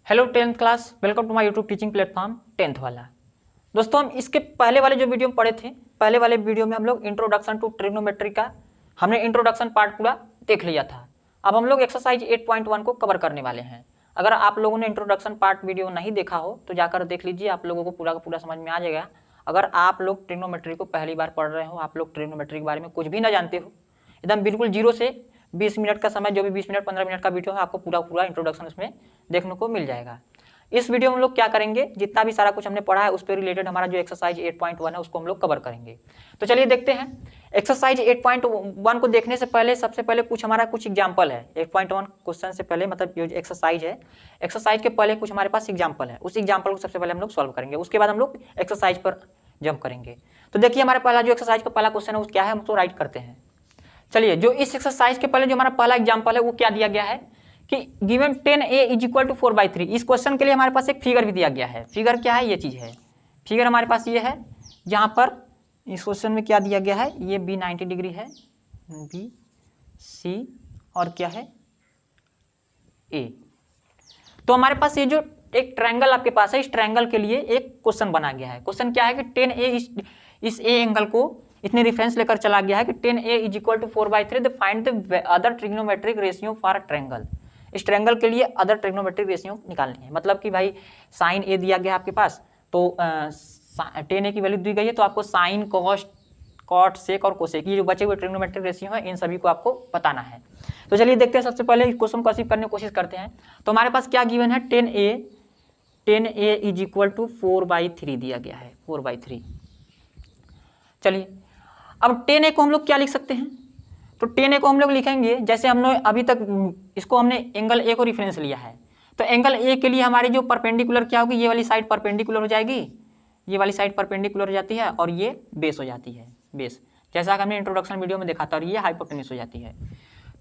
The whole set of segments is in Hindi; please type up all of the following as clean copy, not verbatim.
Hello 10th class, welcome to my YouTube teaching platform 10th वाला। दोस्तों हम इसके पहले वाले जो वीडियो में पढ़े थे, पहले वाले वीडियो में हम लोग इंट्रोडक्शन टू ट्रिग्नोमेट्री का हमने इंट्रोडक्शन पार्ट पूरा देख लिया था। अब हम लोग एक्सरसाइज 8.1 को कवर करने वाले हैं। अगर आप लोगों ने इंट्रोडक्शन पार्ट वीडियो नहीं देखा हो तो जाकर देख लीजिए, आप लोगों को पूरा का पूरा समझ में आ जाएगा। अगर आप लोग ट्रिग्नोमेट्री को पहली बार पढ़ रहे हो, आप लोग ट्रिग्नोमेट्री के बारे में कुछ भी ना जानते हो, एकदम बिल्कुल जीरो से 20 मिनट का समय, जो भी 20 मिनट 15 मिनट का वीडियो है, आपको पूरा पूरा इंट्रोडक्शन इसमें देखने को मिल जाएगा। इस वीडियो में हम लोग क्या करेंगे, जितना भी सारा कुछ हमने पढ़ा है उस पर रिलेटेड हमारा जो एक्सरसाइज 8.1 है उसको हम लोग कवर करेंगे। तो चलिए देखते हैं। एक्सरसाइज 8.1 को देखने से पहले सबसे पहले कुछ हमारा कुछ एग्जाम्पल है। 8.1 क्वेश्चन से पहले, मतलब जो एक्सरसाइज है, एक्सरसाइज के पहले कुछ हमारे पास एग्जाम्पल है। उस एग्जाम्पल को सबसे पहले हम लोग सॉल्व करेंगे, उसके बाद हम लोग एक्सरसाइज पर जंप करेंगे। तो देखिए हमारा पहला जो एक्सरसाइज का पहला क्वेश्चन है वो क्या है, हम उसको राइट करते हैं। चलिए, जो इस एक्सरसाइज के पहले जो हमारा पहला एग्जाम्पल है वो क्या दिया गया है कि given 10a is equal to 4/3। इस क्वेश्चन के लिए हमारे पास एक फिगर भी दिया गया है। फिगर क्या है, ये चीज़ है। फिगर हमारे पास ये है, जहाँ पर इस क्वेश्चन में क्या दिया गया है, ये b 90 डिग्री है, b c और क्या है a। तो हमारे पास ये जो एक ट्रायंगल आपके पास है, इस ट्रायंगल के लिए एक क्वेश्चन बना गया है। क्वेश्चन क्या है कि 10a इस a एंगल को इतने रेफरेंस लेकर चला गया है कि 10a is equal to 4/3 the find the other trigonometric ratio for triangle. इस ट्रायंगल के लिए अदर ट्रिग्नोमेट्रिक रेशियो निकालनी है। मतलब कि भाई साइन ए दिया गया आपके पास, तो 10a की वैल्यू दी गई है, तो आपको साइन कॉस कॉट सेक और कोसेक, ये जो बचे हुए ट्रिग्नोमेट्रिक रेशियो है, इन सभी को आपको बताना है। तो चलिए देखते हैं, सबसे पहले इस क्वेश्चन को अचीव करने की कोशिश करते हैं। तो हमारे पास क्या गिवन है, 10a इज इक्वल टू 4/3 दिया गया है, 4/3। चलिए अब 10a को हम लोग क्या लिख सकते हैं, तो 10a को हम लोग लिखेंगे जैसे हम लोग अभी तक इसको हमने एंगल ए को रेफरेंस लिया है। तो एंगल ए के लिए हमारी जो परपेंडिकुलर क्या होगी, ये वाली साइड परपेंडिकुलर हो जाएगी, ये वाली साइड परपेंडिकुलर हो जाती है और ये बेस हो जाती है, बेस, जैसा कि हमने इंट्रोडक्शन वीडियो में देखा था, और ये हाइपोटेन्यूज हो जाती है।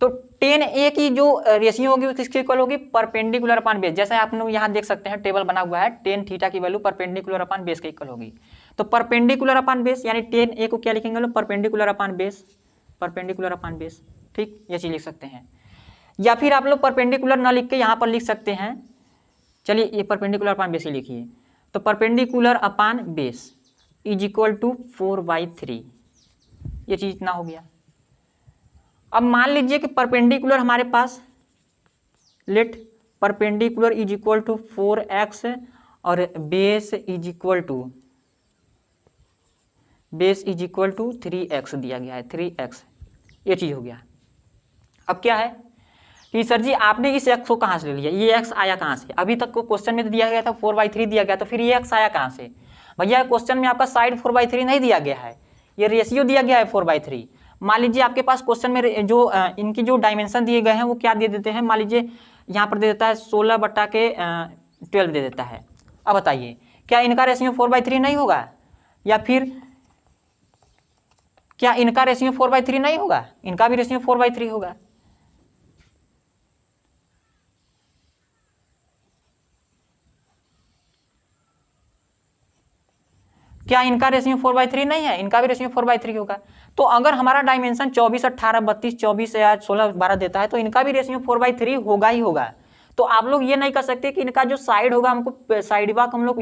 तो 10a की जो रेशियो होगी वो किसके इक्वल होगी, परपेंडिकुलर अपान बेस। जैसे आप लोग यहाँ देख सकते हैं टेबल बना हुआ है, 10 थीटा की वैल्यू परपेंडिकुलर अपान बेस के इक्वल होगी। तो परपेंडिकुलर अपान बेस यानी 10a को क्या लिखेंगे लोग, perpendicular upon base, perpendicular upon base. ठीक, ये चीज लिख सकते हैं। या फिर आप लोग परपेंडिकुलर ना लिख के यहाँ पर लिख सकते हैं, चलिए ये परपेंडिकुलर अपान बेस ही लिखिए। तो perpendicular upon base is equal to 4/3, ये चीज इतना हो गया। अब मान लीजिए कि परपेंडिकुलर हमारे पास, let perpendicular is equal to 4x और base is equal to 3x दिया गया है, 3x, ये चीज हो गया। अब क्या है कि सर जी आपने इस x को कहाँ से ले लिया, ये x आया कहाँ से, अभी तक को क्वेश्चन में तो दिया गया था 4/3 दिया गया, तो फिर ये x आया कहाँ से भैया। क्वेश्चन में आपका साइड 4/3 नहीं दिया गया है, ये रेशियो दिया गया है 4/3। मान लीजिए आपके पास क्वेश्चन में जो इनकी जो डायमेंशन दिए गए हैं वो क्या दे देते हैं, मान लीजिए यहाँ पर दे देता है 16/12 दे देता है। अब बताइए क्या इनका रेशियो 4/3 नहीं होगा, या फिर क्या इनका रेशियो 4/3 नहीं होगा, इनका भी रेशियो 4/3 होगा। क्या इनका रेशियो 4/3 नहीं है, इनका भी रेशियो 4/3 होगा। तो अगर हमारा डायमेंशन 24, 18, 32, 24 या 16, 12 देता है तो इनका भी रेशियो 4/3 होगा ही होगा। तो आप लोग ये नहीं कर सकते कि इनका जो साइड होगा, हमको साइड वाक हम लोग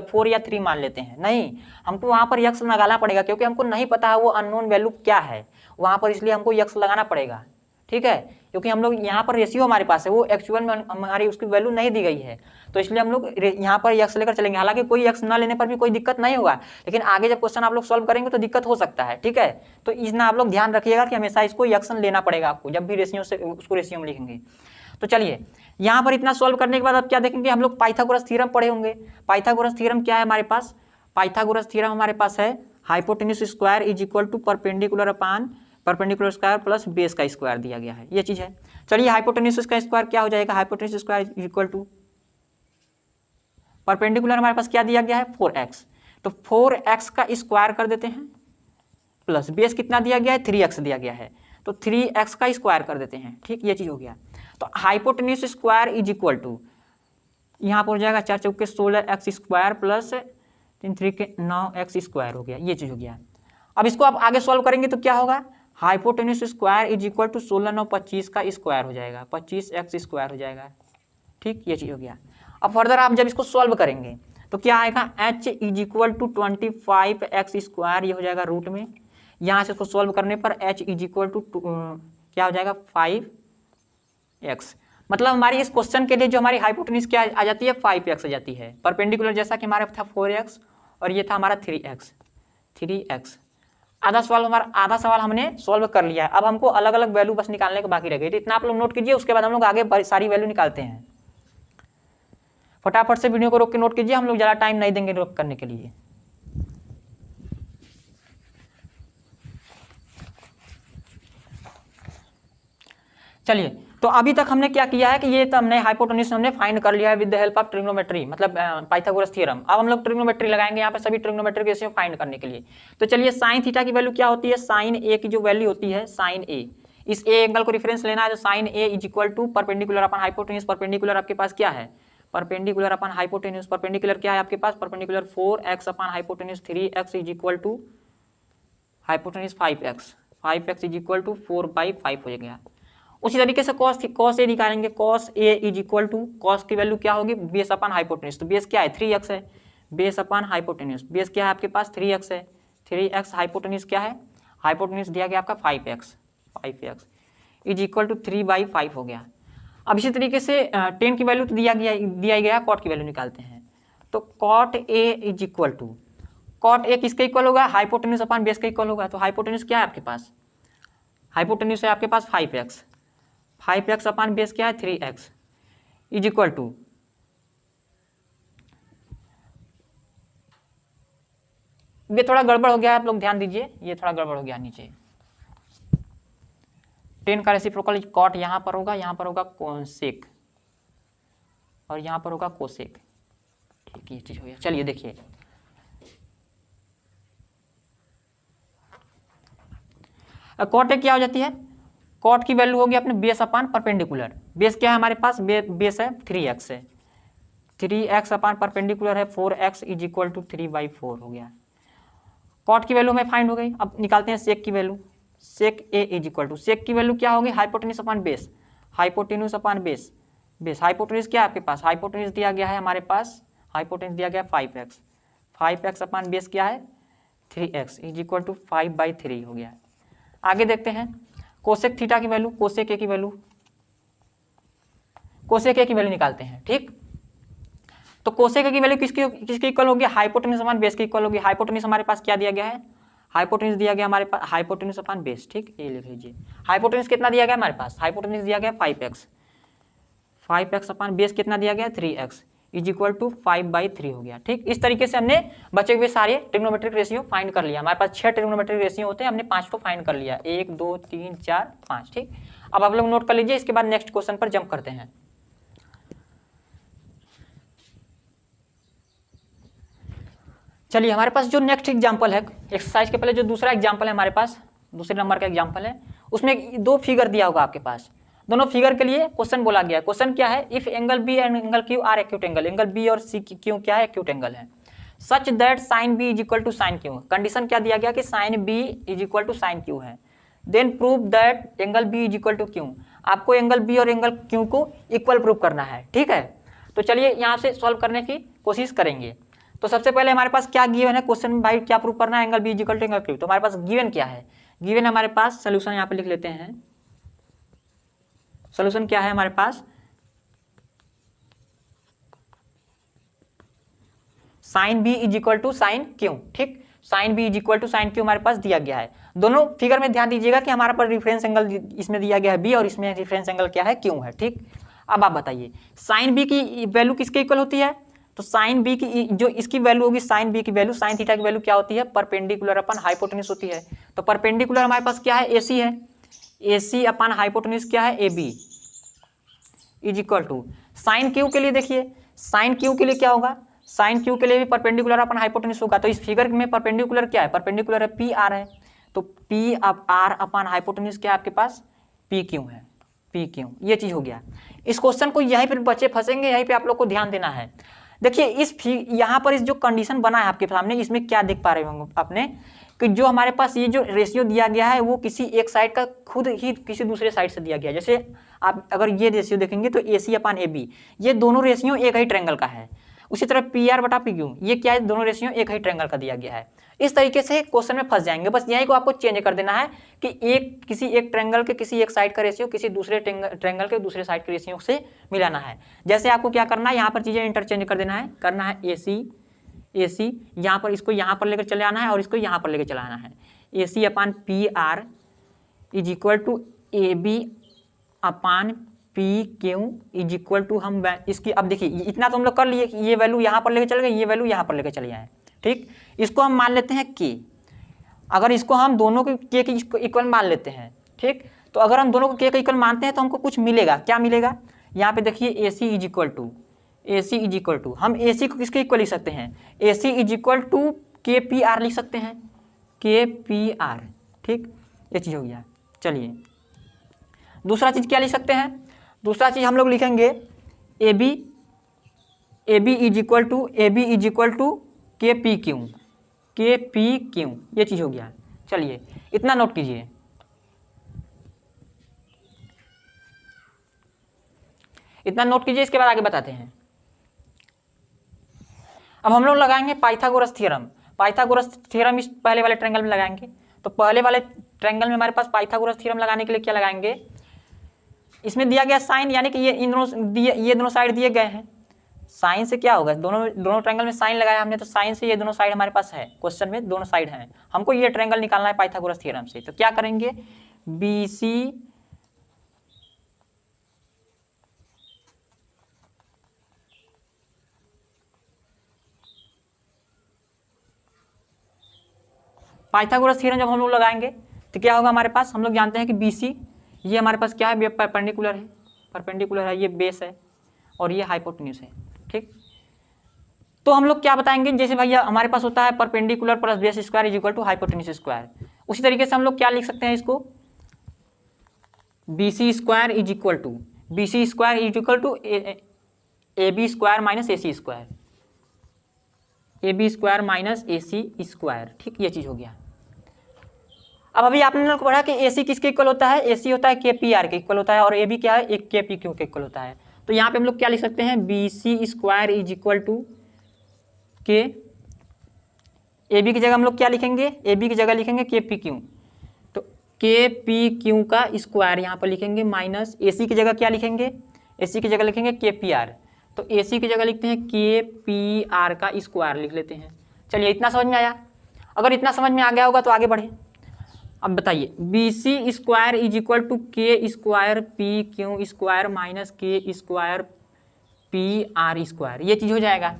4 या 3 मान लेते हैं, नहीं, हमको वहाँ पर यक्स लगाना पड़ेगा, क्योंकि हमको नहीं पता है वो अननोन वैल्यू क्या है वहाँ पर, इसलिए हमको यक्स लगाना पड़ेगा। ठीक है, क्योंकि हम लोग यहाँ पर रेशियो हमारे पास है, वो एक्चुअल में हमारी उसकी वैल्यू नहीं दी गई है, तो इसलिए हम लोग यहाँ पर यक्स लेकर चलेंगे। हालांकि कोई यक्स ना लेने पर भी कोई दिक्कत नहीं होगा, लेकिन आगे जब क्वेश्चन आप लोग सॉल्व करेंगे तो दिक्कत हो सकता है। ठीक है, तो इसमें आप लोग ध्यान रखिएगा कि हमेशा इसको यक्स लेना पड़ेगा आपको, जब भी रेशियो से उसको रेशियो में लिखेंगे। तो चलिए यहाँ पर इतना सॉल्व करने के बाद अब क्या देखेंगे, हम लोग पाइथागोरस थ्योरम पढ़े होंगे। पाइथागोरस थ्योरम क्या है हमारे पास, पाइथागोरस थ्योरम हमारे पास है hypotenuse square is equal to perpendicular upon perpendicular square plus base का स्क्वायर दिया गया है, ये चीज है। चलिए हाइपोटेन्यूज का स्क्वायर क्या हो जाएगा, hypotenuse square is equal to perpendicular हमारे पास क्या दिया गया है 4x, तो 4x का स्क्वायर कर देते हैं, प्लस बेस कितना दिया गया है 3x दिया गया है, तो 3x का स्क्वायर कर देते हैं। ठीक, ये चीज हो गया। तो hypotenuse square is equal to, यहाँ पर हो जाएगा 4 चौके 16x स्क्वायर प्लस 3 3 के 9x स्क्वायर हो गया, ये चीज हो गया। अब इसको आप आगे सॉल्व करेंगे तो क्या होगा, hypotenuse square is equal to 16 9 25 का स्क्वायर हो जाएगा, 25x स्क्वायर हो जाएगा। ठीक, ये चीज हो गया। अब फर्दर आप जब इसको सॉल्व करेंगे तो क्या आएगा, h is equal to 25x², ये हो जाएगा रूट में, यहाँ से इसको सॉल्व करने पर h इज इक्वल टू क्या हो जाएगा 5x। मतलब हमारी इस क्वेश्चन के लिए जो हमारी हाइपोटेन्यूज क्या आ जाती है 5x आ जाती है। परपेंडिकुलर जैसा कि हमारा था 4x और ये था हमारा 3x। आधा सवाल हमने सॉल्व कर लिया है। अब हमको अलग अलग वैल्यू बस निकालने के बाकी रह गई, तो इतना आप लोग नोट कीजिए, उसके बाद हम लोग आगे सारी वैल्यू निकालते हैं। फटाफट से वीडियो को रोक के नोट कीजिए, हम लोग ज़्यादा टाइम नहीं देंगे रोक करने के लिए। चलिए, तो अभी तक हमने क्या किया है कि ये तो हमने हाइपोटेन्यूज हमने फाइंड कर लिया है with the help of trigonometry, मतलब पाइथागोरस थ्योरम। अब हम लोग ट्रिग्नोमेट्री लगाएंगे यहाँ पे सभी ट्रिग्नोमेट्रिक रेशियो फाइंड करने के लिए। तो चलिए, साइन थीटा की वैल्यू क्या होती है, साइन ए की जो वैल्यू होती है साइन ए, इस ए एंगल को रेफरेंस लेना है, तो sine A is equal to perpendicular upon hypotenuse. Perpendicular आपके पास क्या है, परपेंडिकुलर अपन हाइपोटेन्यूज, परपेंडिकुलर क्या है आपके पास, perpendicular 4x upon hypotenuse 3x is equal to hypotenuse 5x is equal to 4/5 हो गया। उसी तरीके से कॉस ए निकालेंगे, cos A is equal to, cos की वैल्यू क्या होगी, बेस अपन हाइपोटेन्यूज, तो बेस क्या है 3x है, बेस अपन हाइपोटेन्यूज, बेस क्या है आपके पास 3x है, 3x हाइपोटेन्यूज क्या है, हाइपोटेन्यूज दिया गया आपका 5x इज इक्वल टू 3/5 हो गया। अब इसी तरीके से टेन की वैल्यू तो दिया गया, कॉट की वैल्यू निकालते हैं। तो cot A is equal to, cot A किसके इक्वल होगा, हाइपोटेन्यूज अपन बेस के इक्वल होगा। तो हाइपोटेन्यूज क्या है आपके पास, हाइपोटेन्यूज है आपके पास 5x अपन बेस क्या है 3x इज इक्वल टू, ये थोड़ा गड़बड़ हो गया है, आप लोग ध्यान दीजिए, ये थोड़ा गड़बड़ हो गया नीचे। 10 का रेसिप्रोकल कॉट यहाँ पर होगा, यहाँ पर होगा कोसेक और यहाँ पर होगा कोसेक, ठीक है, ये चीज हो गया। चलिए देखिए, कॉट ए क्या हो जाती है, कॉट की वैल्यू होगी अपने बेस अपान परपेंडिकुलर, बेस क्या है हमारे पास, बेस है 3x है, 3x अपान परपेंडिकुलर है 4x इज इक्वल टू 3/4 हो गया। कॉट की वैल्यू हमें फाइंड हो गई। अब निकालते हैं सेक की value, sec A is equal to, sec की वैल्यू क्या होगी, hypotenuse upon base, hypotenuse upon base, hypotenuse क्या है आपके पास, हाइपोटेन्यूज दिया गया है हमारे पास, हाइपोटेन्यूज दिया गया 5x अपान बेस क्या है 3x इज इक्वल टू 5/3 हो गया। आगे देखते हैं कोसेक थीटा की वैल्यू, कोसेक ए की वैल्यू, कोसेक ए की वैल्यू निकालते हैं, ठीक। तो कोसेक ए की वैल्यू किसकी इक्वल होगी, हाइपोटेन्यूज अपान बेस की इक्वल होगी। हाइपोटेन्यूज हमारे पास क्या दिया गया है, हाइपोटेन्यूज दिया गया हमारे पास हाइपोटेन्यूज अपान बेस, ठीक, ये लिख लीजिए। हाइपोटेन्यूज कितना दिया गया हमारे पास, हाइपोटेन्यूज दिया गया 5x अपान बेस कितना दिया गया 3x इज इक्वल टू 5/3 हो गया, ठीक। इस तरीके से हमने बचे हुए सारे ट्रिग्नोमेट्रिक रेशियो फाइंड कर लिया। हमारे पास 6 ट्रिग्नोमेट्रिक रेशियो होते हैं, हमने 5 को फाइंड कर लिया, 1 2 3 4 5, ठीक। अब आप लोग नोट कर लीजिए, इसके बाद नेक्स्ट क्वेश्चन पर जंप करते हैं। चलिए, हमारे पास जो नेक्स्ट एग्जाम्पल है एक्सरसाइज के पहले जो दूसरा एग्जाम्पल है हमारे पास, दूसरे नंबर का एग्जाम्पल है, उसमें 2 फिगर दिया होगा आपके पास। दोनों फिगर के लिए क्वेश्चन बोला गया है। क्वेश्चन क्या है, if angle B and angle Q are acute angle, angle B और सी क्यू क्या है, एक्यूट एंगल है, such that sine B is equal to sine Q. Condition क्या दिया गया कि sine B is equal to sine Q है। Then prove that angle B is equal to Q, आपको एंगल बी और एंगल क्यू को इक्वल प्रूव करना है, ठीक है। तो चलिए यहाँ से सॉल्व करने की कोशिश करेंगे। तो सबसे पहले हमारे पास क्या गिवन है क्वेश्चन में, भाई क्या प्रूव करना है, angle B is equal to angle Q. तो हमारे पास गिवन क्या है, गिवन हमारे पास सोल्यूशन यहाँ पे लिख लेते हैं। सोल्यूशन क्या है हमारे पास, sine B is equal to sine Q, ठीक। Sine B is equal to sine Q हमारे पास दिया गया है। दोनों फिगर में ध्यान दीजिएगा कि हमारे पास रिफरेंस एंगल इसमें दिया गया है बी और इसमें रिफरेंस एंगल क्या है क्यू है, ठीक। अब आप बताइए साइन बी की वैल्यू किसके इक्वल होती है, तो साइन बी की जो इसकी वैल्यू होगी, साइन बी की वैल्यू साइन थीटा की वैल्यू क्या होती है, परपेंडिकुलर अपन हाइपोटेन्यूज होती है। तो परपेंडिकुलर हमारे पास क्या है, एसी है, एसी अपन हाइपोटेन्यूज क्या है, A B is equal to sine Q के लिए देखिए, साइन क्यू के लिए क्या होगा, साइन क्यू के लिए भी परपेंडिकुलर अपन हाइपोटेन्यूज होगा। तो इस फिगर में परपेंडिकुलर क्या है, परपेंडिकुलर है पी आर है, तो पी अब आर अपन हाइपोटेन्यूज क्या है आपके पास, पी क्यू है, पी क्यू, ये चीज हो गया। इस क्वेश्चन को यहीं पर बच्चे फंसेंगे, यहीं पे आप लोग को ध्यान देना है। देखिए इस यहाँ पर इस जो कंडीशन बना है आपके सामने, इसमें क्या देख पा रहे होंगे आपने कि जो हमारे पास ये जो रेशियो दिया गया है वो किसी एक साइड का खुद ही किसी दूसरे साइड से दिया गया है। जैसे आप अगर ये रेशियो देखेंगे तो AC अपान AB, ये दोनों रेशियो एक ही ट्रायंगल का है। उसी तरह PR बटा PQ, ये क्या है, दोनों रेशियो एक ही ट्रायंगल का दिया गया है। इस तरीके से क्वेश्चन में फंस जाएंगे। बस यही को आपको चेंज कर देना है कि किसी एक ट्रायंगल के किसी एक साइड का रेशियो किसी दूसरे ट्रायंगल के दूसरे साइड के रेशियो से मिलाना है। जैसे आपको क्या करना है, यहाँ पर चीज़ें इंटरचेंज कर देना है, करना है AC यहाँ पर, इसको यहाँ पर लेकर चले आना है और इसको यहाँ पर लेकर चलाना है। AC upon PR is equal to AB upon PQ is equal to, हम इसकी अब देखिए इतना तो हम लोग कर लिए कि ये वैल्यू यहाँ पर लेके चले गए, ये वैल्यू यहाँ पर लेके चले आए। ठीक, इसको हम मान लेते हैं K। अगर इसको हम दोनों को K के इक्वल मान लेते हैं, ठीक, तो अगर हम दोनों को K के इक्वल मानते हैं तो हमको कुछ मिलेगा। क्या मिलेगा, यहाँ पे देखिए AC इज इक्वल टू हम AC को किसके इक्वल लिख सकते हैं, AC is equal to KPR लिख सकते हैं, KPR। ठीक, ये चीज़ हो गया। चलिए दूसरा चीज़ क्या लिख सकते हैं, दूसरा चीज़ हम लोग लिखेंगे AB is equal to KPQ, ये चीज़ हो गया। चलिए इतना नोट कीजिए। इतना नोट कीजिए, इसके बाद आगे बताते हैं। अब हम लोग लगाएंगे पाइथागोरस थ्योरम। पाइथागोरस थ्योरम इस पहले वाले ट्रायंगल में लगाएंगे। तो पहले वाले ट्रायंगल में हमारे पास पाइथागोरस थ्योरम लगाने के लिए क्या लगाएंगे, इसमें दिया गया साइन, यानी कि ये दोनों साइड दिए गए हैं। साइन से क्या होगा, दोनों ट्रायंगल में साइन लगाया हमने, तो साइन से ये दोनों साइड हमारे पास है, क्वेश्चन में दोनों साइड हैं। हमको ये ट्रायंगल निकालना है पाइथागोरस थ्योरम से। तो क्या करेंगे, BC पाइथागोरस थ्योरम जब हम लोग लगाएंगे तो क्या होगा हमारे पास, हम लोग जानते हैं कि BC ये हमारे पास क्या है, परपेंडिकुलर है, ये बेस है और ये हाइपोटेन्यूज है। ठीक, तो हम लोग क्या बताएंगे, जैसे भैया हमारे पास होता है perpendicular plus base square is equal to hypotenuse square, उसी तरीके से हम लोग क्या लिख सकते हैं इसको, BC square is equal to AB square minus AC square, AB square minus AC square. ठीक, ये चीज़ हो गया। अब अभी आपने लोग पढ़ा कि AC किसके इक्वल होता है, AC होता है KPR के इक्वल होता है और AB क्या है, एक KPQ के इक्वल होता है। तो यहाँ पे हम लोग क्या लिख सकते हैं, BC square is equal to K, AB की जगह हम लोग क्या लिखेंगे, AB की जगह लिखेंगे KPQ, तो KPQ का स्क्वायर यहाँ पर लिखेंगे माइनस AC की जगह क्या लिखेंगे, AC की जगह लिखेंगे KPR, तो AC की जगह लिखते हैं KPR का स्क्वायर लिख लेते हैं। चलिए इतना समझ में आया। अगर इतना समझ में आ गया होगा तो आगे बढ़े। अब बताइए, BC square is equal to K square PQ square minus K square PR square, ये चीज़ हो जाएगा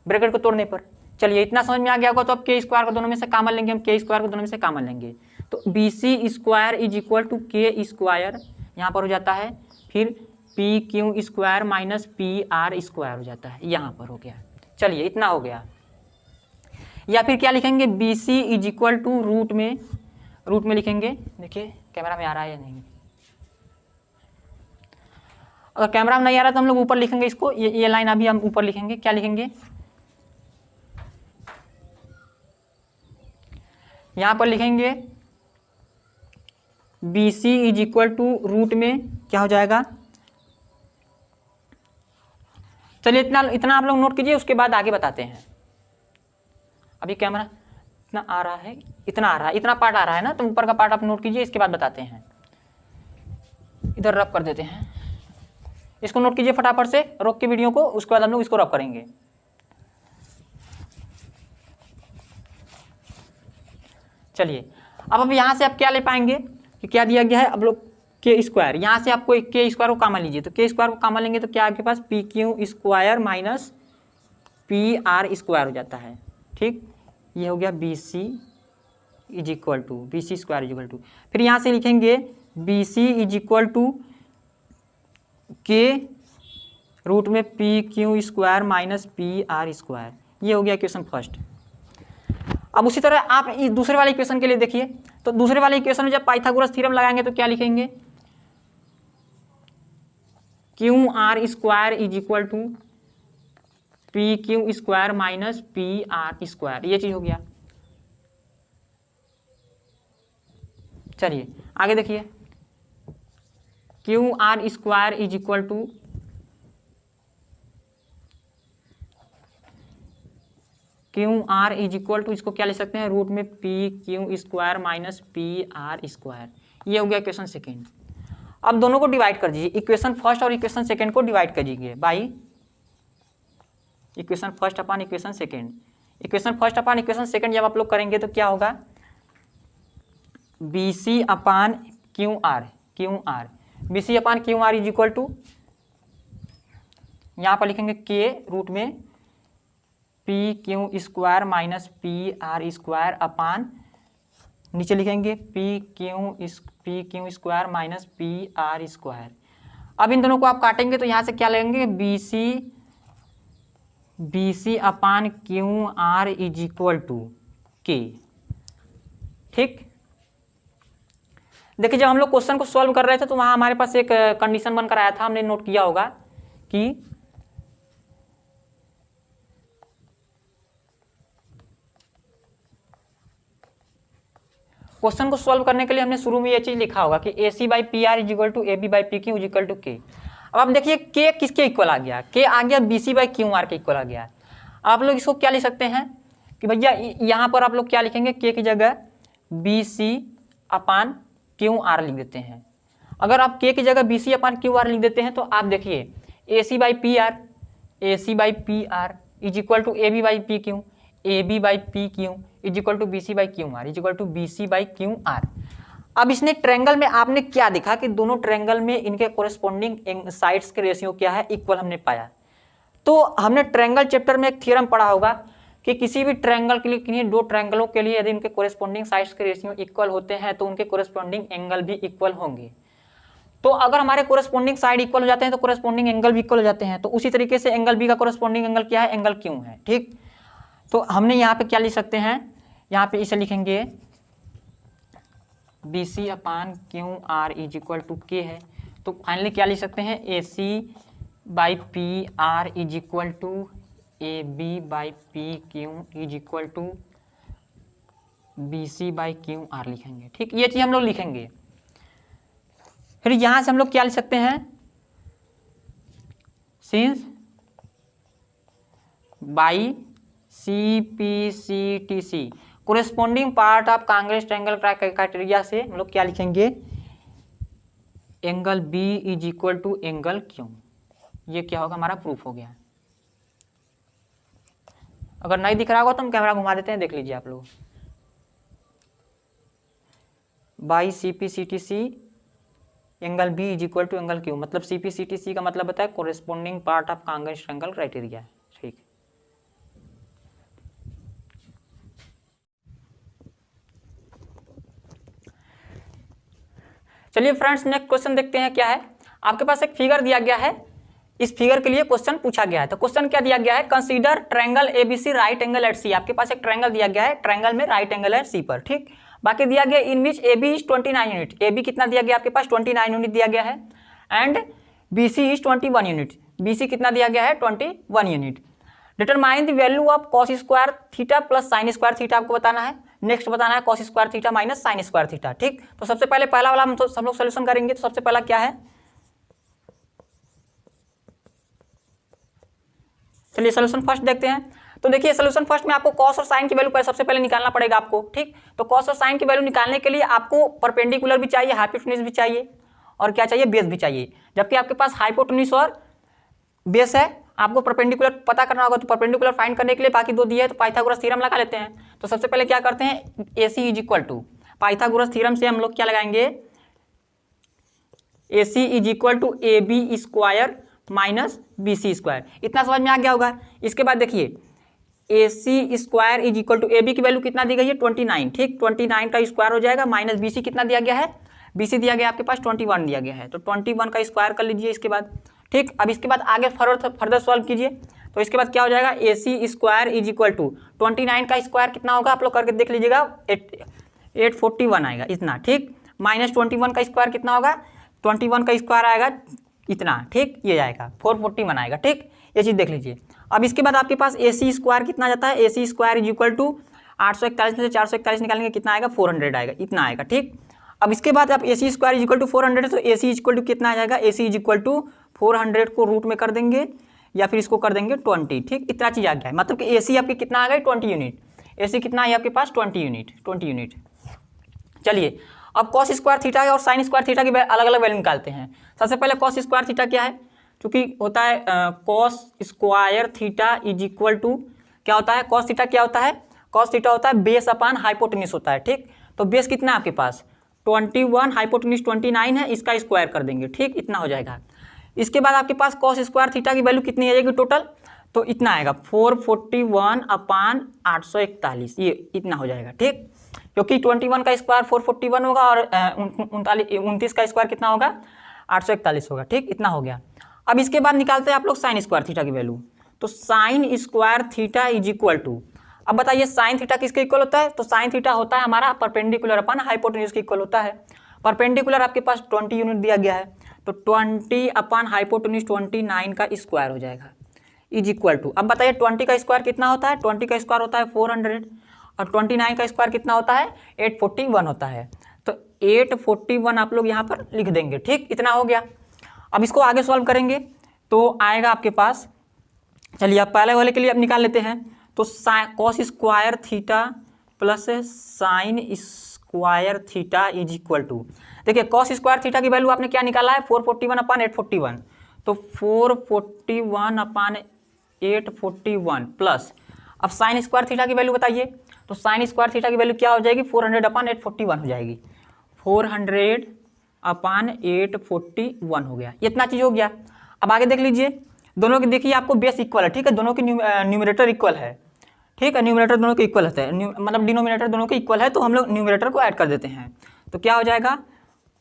ब्रैकेट को तोड़ने पर। चलिए इतना समझ में आ गया होगा तो अब K स्क्वायर को दोनों में से कॉमन लेंगे, हम K स्क्वायर को दोनों में से कॉमन लेंगे, तो BC square is equal to K square यहाँ पर हो जाता है, फिर PQ square minus PR square हो जाता है, यहाँ पर हो गया। चलिए इतना हो गया। या फिर क्या लिखेंगे, BC is equal to root में लिखेंगे, देखिए कैमरा में आ रहा है या नहीं, अगर कैमरा में नहीं आ रहा तो हम लोग ऊपर लिखेंगे इसको, ये लाइन अभी हम ऊपर लिखेंगे। क्या लिखेंगे, यहाँ पर लिखेंगे BC is equal to root में क्या हो जाएगा। चलिए इतना आप लोग नोट कीजिए, उसके बाद आगे बताते हैं। अभी कैमरा इतना आ रहा है, इतना पार्ट आ रहा है ना, तो ऊपर का पार्ट आप नोट कीजिए, इसके बाद बताते हैं। इधर रब कर देते हैं, इसको नोट कीजिए फटाफट से, रोक के वीडियो को, उसके बाद हम लोग इसको रब करेंगे। चलिए अब यहाँ से आप क्या ले पाएंगे कि क्या दिया गया है, अब लोग K स्क्वायर, यहाँ से आपको एक K स्क्वायर को कॉमन लीजिए, तो K स्क्वायर को कॉमन लेंगे तो क्या आपके पास PQ square minus PR square हो जाता है। ठीक, ये हो गया BC is equal to BC square is equal to, फिर यहाँ से लिखेंगे BC is equal to K root में PQ square minus PR square, ये हो गया इक्वेशन फर्स्ट। अब उसी तरह आप इस दूसरे वाले इक्वेशन के लिए देखिए, तो दूसरे वाले इक्वेशन में जब पाइथागोरस थ्योरम लगाएंगे तो क्या लिखेंगे, QR square is equal to PQ square minus PR square, ये चीज हो गया। चलिए आगे देखिए Q R square is equal to इसको क्या ले सकते हैं, रूट में P Q square minus P R square. ये हो गया इक्वेशन सेकेंड। अब दोनों को डिवाइड कर दीजिए, इक्वेशन फर्स्ट और इक्वेशन सेकेंड को डिवाइड कर दीजिए by equation first upon equation second. Equation first upon equation second जब आप लोग करेंगे तो क्या होगा, B C upon Q R B C upon Q R is equal to, यहाँ पर लिखेंगे के रूट में P Q square minus P R square upon, नीचे लिखेंगे P Q square minus P R square. अब इन दोनों को आप काटेंगे तो यहाँ से क्या लगेंगे, B C upon Q R is equal to K. ठीक, देखिए जब हम लोग क्वेश्चन को सॉल्व कर रहे थे तो वहाँ हमारे पास एक कंडीशन बनकर आया था, हमने नोट किया होगा कि क्वेश्चन को सॉल्व करने के लिए हमने शुरू में ये चीज लिखा होगा कि A C by P R is equal to A B by P Q is equal to K. अब आप देखिए के किसके इक्वल आ गया, के आ गया B C by Q R के इक्वल आ गया। आप लोग इसको क्या लिख सकते हैं कि भैया यहाँ पर आप लोग क्या लिखेंगे, के की जगह B C upon Q R लिख देते हैं। अगर आप के की जगह B C upon Q R लिख देते हैं तो आप देखिए A C by P R is equal to A B by P Q, A B by P Q is equal to B C by Q R is equal to B C by Q R. अब इसने ट्रायंगल में आपने क्या देखा कि दोनों ट्रायंगल में इनके कोरेस्पोंडिंग साइड्स के रेशियो क्या है, इक्वल हमने पाया। तो हमने ट्रायंगल चैप्टर में एक थ्योरम पढ़ा होगा कि किसी भी ट्रायंगल के लिए, किन्हीं दो ट्रायंगलों के लिए यदि उनके कोरेस्पोंडिंग साइड्स के रेशियो इक्वल होते हैं तो उनके कोरेस्पोंडिंग एंगल भी इक्वल होंगे। तो अगर हमारे कोरेस्पोंडिंग साइड इक्वल हो जाते हैं तो कोरेस्पोंडिंग एंगल भी इक्वल हो जाते हैं। तो उसी तरीके से एंगल बी का कोरेस्पोंडिंग एंगल क्या है, एंगल क्यू है। ठीक, तो हमने यहाँ पे क्या लिख सकते हैं, यहाँ पे इसे लिखेंगे B C upon Q R is equal to K है। तो फाइनली क्या लिख सकते हैं, A C by P R is equal to A B by P Q is equal to B C by Q R लिखेंगे। ठीक, ये चीज़ हम लोग लिखेंगे। फिर यहाँ से हम लोग क्या लिख सकते हैं, since by C P C T C corresponding part of congruent triangle criteria से हम लोग क्या लिखेंगे, angle B is equal to angle Q. ये क्या होगा, हमारा प्रूफ हो गया। अगर नहीं दिख रहा होगा तो हम कैमरा घुमा देते हैं, देख लीजिए आप लोग। By C P C T C angle B is equal to angle Q, मतलब सी पी सी टी सी का मतलब होता है corresponding part of congruent triangle criteria. ठीक, चलिए फ्रेंड्स नेक्स्ट क्वेश्चन देखते हैं क्या है। आपके पास एक फिगर दिया गया है, इस फिगर के लिए क्वेश्चन पूछा गया है। तो क्वेश्चन क्या दिया गया है, consider triangle ABC right angle at C. आपके पास एक ट्रायंगल दिया गया है, ट्रायंगल में राइट एंगल है सी पर। ठीक, बाकी दिया गया in which A B is 29 unit. A B कितना दिया गया आपके पास, 29 यूनिट दिया गया है। And B C is 21 unit. B C कितना दिया गया है, 21 unit. Determine the value of cos square theta plus sine square theta आपको बताना है। नेक्स्ट बताना है cos square theta minus sine square theta. ठीक, तो सबसे पहले पहला वाला हम तो सब लोग सोल्यूशन करेंगे। तो सबसे पहला क्या है, चलिए सोल्यूशन फर्स्ट देखते हैं। तो देखिए सोल्यूशन फर्स्ट में आपको कॉस और साइन की वैल्यू सबसे पहले निकालना पड़ेगा आपको। ठीक, तो कॉस और साइन की वैल्यू निकालने के लिए आपको परपेंडिकुलर भी चाहिए, हाइपोटेन्यूज भी चाहिए और क्या चाहिए, बेस भी चाहिए। जबकि आपके पास हाइपोटेन्यूज और बेस है, आपको परपेंडिकुलर पता करना होगा। तो परपेंडिकुलर फाइंड करने के लिए बाकी दो दिए है तो पाइथागोरस थ्योरम लगा लेते हैं। तो सबसे पहले क्या करते हैं, A C is equal to Pythagoras theorem से हम लोग क्या लगाएंगे, A C is equal to A B square minus B C square. इतना समझ में आ गया होगा। इसके बाद देखिए A C square is equal to A B की वैल्यू कितना दी गई है, 29। ठीक, 29 का स्क्वायर हो जाएगा माइनस बी सी कितना दिया गया है, बी सी दिया गया आपके पास 21 दिया गया है। तो 21 का स्क्वायर कर लीजिए इसके बाद। ठीक, अब इसके बाद आगे फर्दर सॉल्व कीजिए। तो इसके बाद क्या हो जाएगा, ए C square is equal to 29 का स्क्वायर कितना होगा, आप लोग करके देख लीजिएगा, 841 आएगा इतना। ठीक, माइनस 21 का स्क्वायर कितना होगा, 21 का स्क्वायर आएगा इतना। ठीक, ये आएगा 441 आएगा। ठीक, ये चीज़ देख लीजिए। अब इसके बाद आपके पास ए सी स्क्वायर कितना जाता है, ए C square is equal to 841 में से 441 निकालेंगे कितना आएगा, 400 आएगा, इतना आएगा। ठीक, अब इसके बाद आप AC square is equal to 400 है, तो AC इज इक्वल टू कितना आ जाएगा, AC इज इक्वल टू 400 को रूट में कर देंगे या फिर इसको कर देंगे 20, ठीक, इतना चीज़ आ गया है। मतलब कि AC आपकी कितना आ गया, 20 यूनिट। AC कितना है आपके पास, 20 यूनिट। चलिए अब कॉस स्क्वायर थीटा और साइन स्क्वायर थीटा की अलग अलग वैल्यू निकालते हैं। सबसे पहले कॉस स्क्वायर थीटा क्या है, क्योंकि होता है cos square theta is equal to क्या होता है, कॉस थीटा क्या होता है, कॉस थीटा होता है बेस अपान हाइपोटेन्यूज होता है, ठीक। तो बेस कितना है आपके पास 21, हाइपोटेन्यूज 29 है, इसका स्क्वायर कर देंगे, ठीक, इतना हो जाएगा। इसके बाद आपके पास कॉस स्क्वायर थीटा की वैल्यू कितनी आ जाएगी टोटल, तो इतना आएगा 441 अपान 841, ये इतना हो जाएगा, ठीक। क्योंकि 21 का स्क्वायर 441 होगा और 29 का स्क्वायर कितना होगा 841 होगा, ठीक, इतना हो गया। अब इसके बाद निकालते हैं आप लोग साइन स्क्वायर थीटा की वैल्यू। तो sine square theta is equal to, अब बताइए साइन थीटा किसके इक्वल होता है, तो साइन थीटा होता है हमारा परपेंडिकुलर अपन हाइपोटेन्यूज के इक्वल होता है। परपेंडिकुलर आपके पास 20 यूनिट दिया गया है, तो 20 अपन हाइपोटेन्यूज 29 का स्क्वायर हो जाएगा इज इक्वल टू, अब बताइए 20 का स्क्वायर कितना होता है, 20 का स्क्वायर होता है 400 और 29 का स्क्वायर कितना होता है 841 होता है। तो 841 आप लोग यहाँ पर लिख देंगे, ठीक, इतना हो गया। अब इसको आगे सॉल्व करेंगे तो आएगा आपके पास, चलिए आप पहले वाले के लिए अब निकाल लेते हैं। तो cos square theta plus sine square theta is equal to, देखिए कॉस स्क्वायर थीटा की वैल्यू आपने क्या निकाला है 441 अपान 841, तो 441 अपान 841 प्लस, अब साइन स्क्वायर थीटा की वैल्यू बताइए, तो साइन स्क्वायर थीटा की वैल्यू क्या हो जाएगी 400 अपान 841 हो जाएगी, 400 अपान 841 हो गया, इतना चीज़ हो गया। अब आगे देख लीजिए, दोनों की देखिए आपको बेस इक्वल है, ठीक है, दोनों की न्यूमरेटर इक्वल है, ठीक है, न्यूमरेटर दोनों के इक्वल होता है, मतलब डिनोमिनेटर दोनों के इक्वल है, तो हम लोग न्यूमरेटर को ऐड कर देते हैं। तो क्या हो जाएगा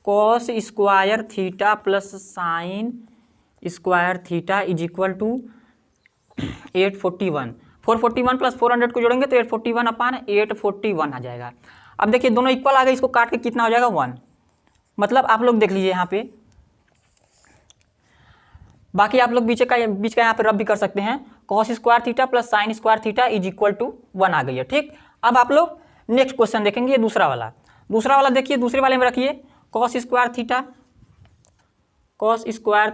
cos square theta plus sine square theta is equal to 841, 441 plus 400 को जोड़ेंगे तो 841 अपान 841 आ जाएगा। अब देखिए दोनों इक्वल आ गए, इसको काट के कितना हो जाएगा 1, मतलब आप लोग देख लीजिए यहाँ पे, बाकी आप लोग बीच का यहाँ पे रब भी कर सकते हैं, cos square theta plus sine square theta is equal to 1 आ गई है, ठीक। अब आप लोग नेक्स्ट क्वेश्चन देखेंगे, ये दूसरा वाला देखिए, दूसरे वाले में रखिए cos square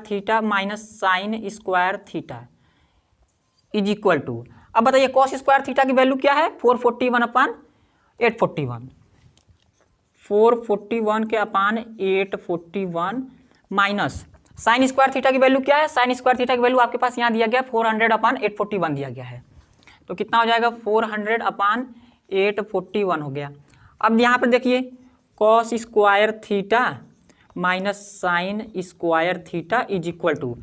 theta minus sine square theta is equal to, अब बताइए कॉस स्क्वायर थीटा की वैल्यू क्या है 441 अपान 841, 441 के upon 841 minus sine square theta की वैल्यू क्या है, साइन स्क्वायर थीटा की वैल्यू आपके पास यहाँ दिया गया 400 अपान 841 दिया गया है, तो कितना हो जाएगा 400 अपान 841 हो गया। अब यहाँ पर देखिए cos square theta minus sine square theta is equal to,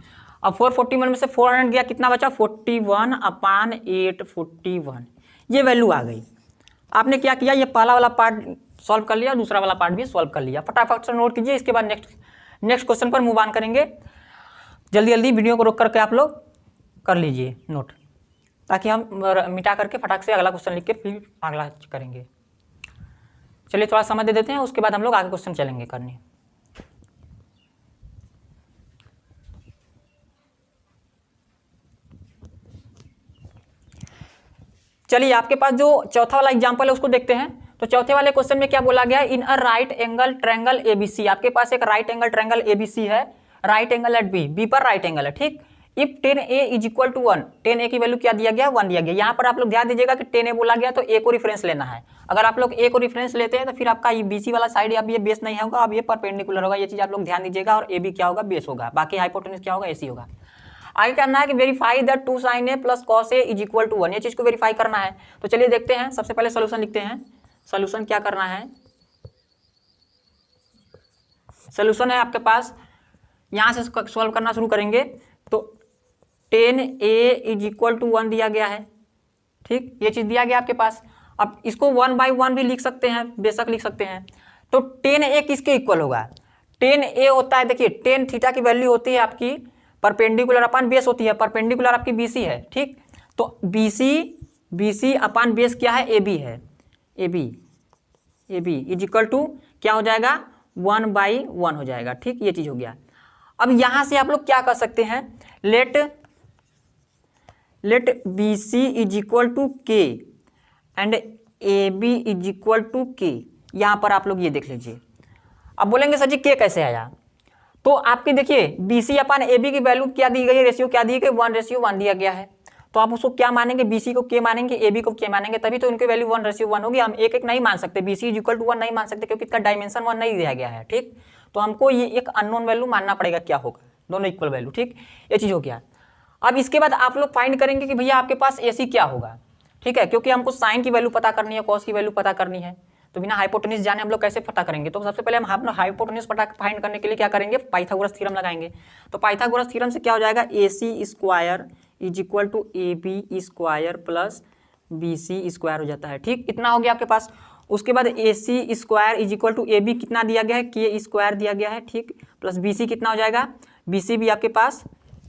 अब 441 में से 400 गया, कितना बचा 41 अपान 841, ये वैल्यू आ गई। आपने क्या किया, ये पहला वाला पार्ट सॉल्व कर लिया, दूसरा वाला पार्ट भी सॉल्व कर लिया, फटाफट से नोट कीजिए, इसके बाद नेक्स्ट क्वेश्चन पर मूव ऑन करेंगे। जल्दी जल्दी वीडियो को रोक करके आप लोग कर लीजिए नोट, ताकि हम मिटा करके फटाक से अगला क्वेश्चन लिख के फिर अगला करेंगे। चलिए थोड़ा समय दे देते हैं, उसके बाद हम लोग आगे क्वेश्चन चलेंगे करने। चलिए आपके पास जो चौथा वाला एग्जांपल है उसको देखते हैं। तो चौथे वाले क्वेश्चन में क्या बोला गया है, in a right angle triangle ABC, आपके पास एक राइट एंगल ट्रायंगल एबीसी है, right angle at B, B पर राइट एंगल है, ठीक। If 10a is equal to 1, 10a की वैल्यू क्या दिया गया 1 दिया गया। यहाँ पर आप लोग ध्यान दीजिएगा कि 10a बोला गया तो a को रेफरेंस लेना है। अगर आप लोग a को रेफरेंस लेते हैं तो फिर आपका ये बीसी वाला साइड अब ये बेस नहीं होगा, अब ये परपेंडिकुलर होगा, ये चीज आप लोग ध्यान दीजिएगा, और a भी क्या होगा बेस होगा, बाकी हाइपोटेन्यूज क्या होगा ac होगा। आगे करना है कि verify that 2 sin a plus cos a is equal to 1, ये चीज को वेरीफाई करना है। तो चलिए देखते हैं, सबसे पहले सोल्यूशन लिखते हैं। सोल्यूशन क्या करना है, सोल्यूशन है आपके पास, यहां से सॉल्व करना शुरू करेंगे। तो 10a इज इक्वल टू 1 दिया गया है, ठीक, ये चीज दिया गया आपके पास। अब इसको 1/1 भी लिख सकते हैं, बेशक लिख सकते हैं। तो 10a किसके इक्वल होगा, 10a होता है, देखिए 10 थीटा की वैल्यू होती है आपकी परपेंडिकुलर अपान बेस होती है, परपेंडिकुलर आपकी BC है, ठीक। तो BC अपान बेस क्या है, AB है, AB इज इक्वल टू क्या हो जाएगा 1/1 हो जाएगा, ठीक, ये चीज हो गया। अब यहां से आप लोग क्या कर सकते हैं, let BC is equal to K and AB is equal to K, यहां पर आप लोग ये देख लीजिए। अब बोलेंगे सर जी के कैसे आया, तो आपकी देखिए BC अपन AB की वैल्यू क्या दी गई है, रेशियो क्या दी गई, 1:1 दिया गया है। तो आप उसको क्या मानेंगे, BC को K मानेंगे, AB को K मानेंगे, तभी तो इनकी वैल्यू 1:1 होगी। हम एक एक नहीं मान सकते, BC = 1 नहीं मान सकते क्योंकि इसका डायमेंशन 1 नहीं दिया गया है। ठीक, तो हमको ये एक अननोन वैल्यू मानना पड़ेगा, क्या होगा, दोनों इक्वल वैल्यू। ठीक, ये चीज हो गया। अब इसके बाद आप लोग फाइंड करेंगे कि भैया आपके पास AC क्या होगा। ठीक है, क्योंकि हमको साइन की वैल्यू पता करनी है, कॉस की वैल्यू पता करनी है, तो बिना हाइपोटेन्यूज जाने हम लोग कैसे पता करेंगे। तो सबसे पहले हम हाइपोटेन्यूज पता फाइंड करने के लिए क्या करेंगे, पाइथागोरस थ्योरम लगाएंगे। तो पाइथागोरस थ्योरम से क्या हो जाएगा, AC² = AB² प्लस BC² हो जाता है। ठीक, इतना हो गया आपके पास। उसके बाद AC² = AB कितना दिया गया है, K² दिया गया है। ठीक, प्लस BC कितना हो जाएगा, BC भी आपके पास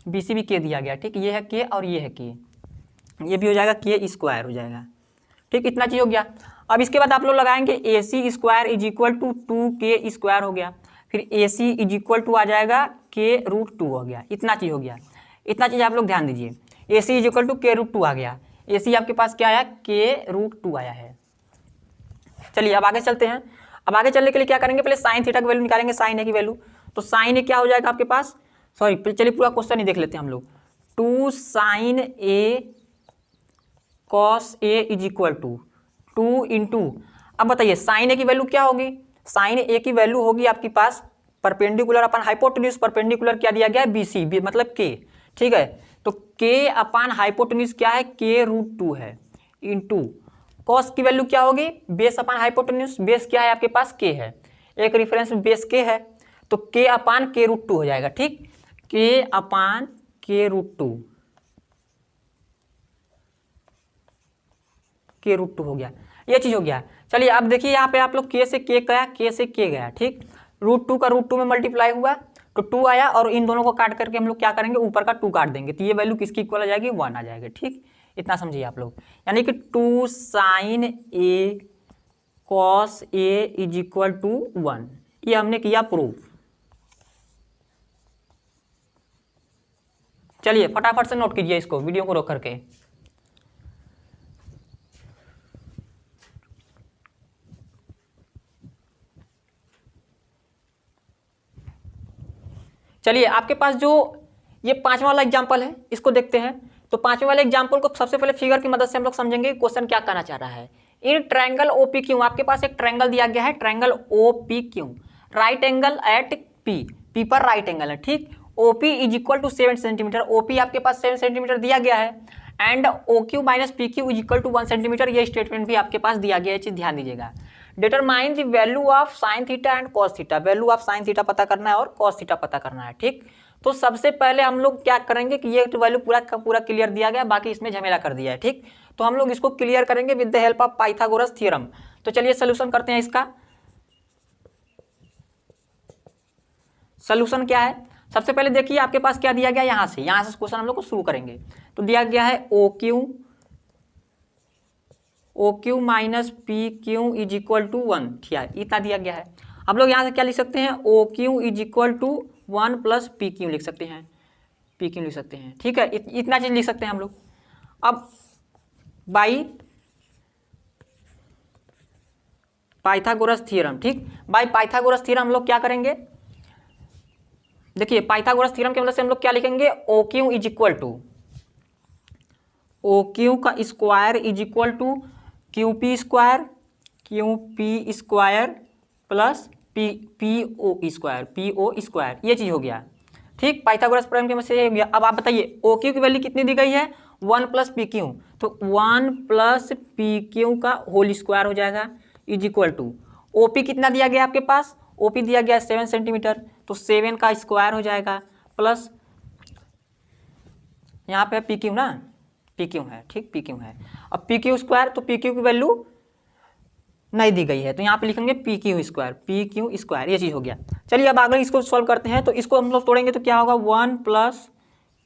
BC भी K दिया गया। ठीक, ये है K और ये है K, ये भी हो जाएगा K² हो जाएगा। ठीक, इतना चीज हो गया। अब इसके बाद आप लोग लगाएंगे AC² = 2K² हो गया, फिर AC = आ जाएगा K√2 हो गया। इतना चीज हो गया, इतना चीज आप लोग ध्यान दीजिए। AC = K√2 आ गया, AC आपके पास क्या आया, K√2 आया है। चलिए अब आगे चलते हैं। अब आगे चलने के लिए क्या करेंगे, पहले साइन थीटा की वैल्यू निकालेंगे, साइन A की वैल्यू। तो साइन A क्या हो जाएगा आपके पास, सॉरी चलिए पूरा क्वेश्चन ही देख लेते हैं हम लोग। 2 sin A cos A = 2 into, अब बताइए साइन A की वैल्यू क्या होगी, साइन A की वैल्यू होगी आपके पास परपेंडिकुलर अपन हाइपोटेन्यूज, परपेंडिकुलर क्या दिया गया है, BC मतलब K। ठीक है, तो K अपन हाइपोटेन्यूज क्या है, K√2 है, इंटू कॉस की वैल्यू क्या होगी, बेस अपन हाइपोटेन्यूज, बेस क्या है आपके पास, K है, एक रेफरेंस में बेस K है, तो K अपन K√2 हो जाएगा। ठीक, K अपन K√2 हो गया, ये चीज हो गया। चलिए अब देखिए यहाँ पे आप लोग K से K गया, K से K गया। ठीक, √2 का √2 में मल्टीप्लाई हुआ तो 2 आया, और इन दोनों को काट करके हम लोग क्या करेंगे, ऊपर का 2 काट देंगे, तो ये वैल्यू किसकी इक्वल आ जाएगी, 1 आ जाएगी। ठीक, इतना समझिए आप लोग, यानी कि 2 sin A cos A = 1, ये हमने किया प्रूफ। चलिए फटाफट से नोट कीजिए इसको, वीडियो को रोक करके। चलिए आपके पास जो ये 5वां वाला एग्जाम्पल है, इसको देखते हैं। तो 5वें वाले एग्जाम्पल को सबसे पहले फिगर की मदद से हम लोग समझेंगे क्वेश्चन क्या कहना चाह रहा है। इन ट्रायंगल OPQ, आपके पास एक ट्रायंगल दिया गया है, triangle OPQ, right angle at P पर राइट एंगल है। ठीक, OP = 7 सेंटीमीटर, OP आपके पास 7 सेंटीमीटर दिया गया है, एंड OQ - PQ = 1 सेंटीमीटर, ये स्टेटमेंट भी आपके पास दिया गया है, चीज ध्यान दीजिएगा। Determine the value of sine theta and cos theta, value of sine theta पता करना है और कॉस थीटा पता करना है। ठीक, तो सबसे पहले हम लोग क्या करेंगे कि ये वैल्यू पूरा का पूरा क्लियर दिया गया, बाकी इसमें झमेला कर दिया है। ठीक, तो हम लोग इसको क्लियर करेंगे with the help of Pythagoras theorem. तो चलिए सोल्यूशन करते हैं इसका। सोल्यूशन क्या है, सबसे पहले देखिए आपके पास क्या दिया गया, यहाँ से क्वेश्चन हम लोग को शुरू करेंगे। तो दिया गया है OQ - PQ = 1, ठीक है, इतना दिया गया है। हम लोग यहाँ से क्या लिख सकते हैं, OQ = 1 + PQ लिख सकते हैं, PQ लिख सकते हैं। ठीक है, इतना चीज लिख सकते हैं हम लोग। अब बाई पाइथागोरस थ्योरम, ठीक, बाई पाइथागोरस थ्योरम हम लोग क्या करेंगे, देखिए पाइथागोरस थ्योरम की मदद से हम लोग क्या लिखेंगे, OQ = OQ का स्क्वायर = QP² प्लस PO², ये चीज हो गया। ठीक, पाइथागोरस थ्योरम की मदद से हो गया। अब आप बताइए OQ की वैल्यू कितनी दी गई है, 1 + PQ, तो 1 + PQ का होल स्क्वायर हो जाएगा, = OP कितना दिया गया आपके पास, OP दिया गया 7 सेंटीमीटर, तो 7 का स्क्वायर हो जाएगा, प्लस यहाँ पे PQ ना, PQ है, ठीक, PQ है। अब PQ², तो PQ की वैल्यू नहीं दी गई है, तो यहाँ पे लिखेंगे PQ², ये चीज हो गया। चलिए अब आगे इसको सॉल्व करते हैं। तो इसको हम लोग तोड़ेंगे तो क्या होगा, 1 +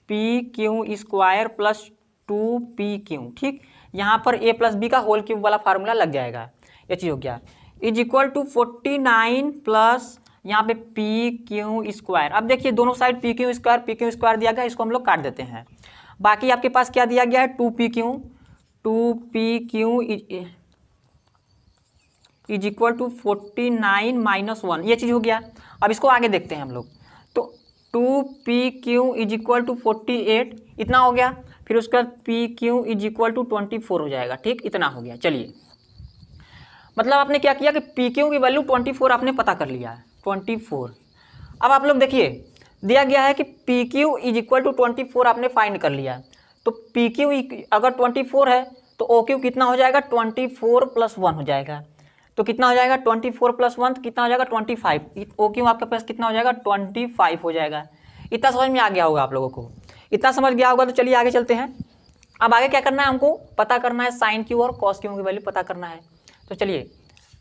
PQ² प्लस 2PQ, ठीक, यहाँ पर A + B का होल क्यूब वाला फार्मूला लग जाएगा, ये चीज हो गया, = 49 प्लस यहाँ पे PQ²। अब देखिए दोनों साइड PQ² दिया गया, इसको हम लोग काट देते हैं। बाकी आपके पास क्या दिया गया है, 2PQ is equal to 49 minus 1, ये चीज़ हो गया। अब इसको आगे देखते हैं हम लोग, तो 2PQ इज इक्वल टू 48 इतना हो गया, फिर उसके बाद PQ इज इक्वल टू 24 हो जाएगा, ठीक, इतना हो गया। चलिए, मतलब आपने क्या किया कि PQ की वैल्यू 24 आपने पता कर लिया है, 24। अब आप लोग देखिए, दिया गया है कि PQ इज इक्वल टू 24 आपने फाइंड कर लिया, तो PQ अगर 24 है तो OQ कितना हो जाएगा, 24 + 1 हो जाएगा, तो कितना हो जाएगा 24 + 1, तो कितना हो जाएगा 25। OQ आपके पास कितना हो जाएगा 25 हो जाएगा। इतना समझ में आ गया होगा आप लोगों को, इतना समझ गया होगा। तो चलिए आगे चलते हैं। अब आगे क्या करना है, हमको पता करना है साइन Q और कॉस Q की वैल्यू पता करना है। तो चलिए,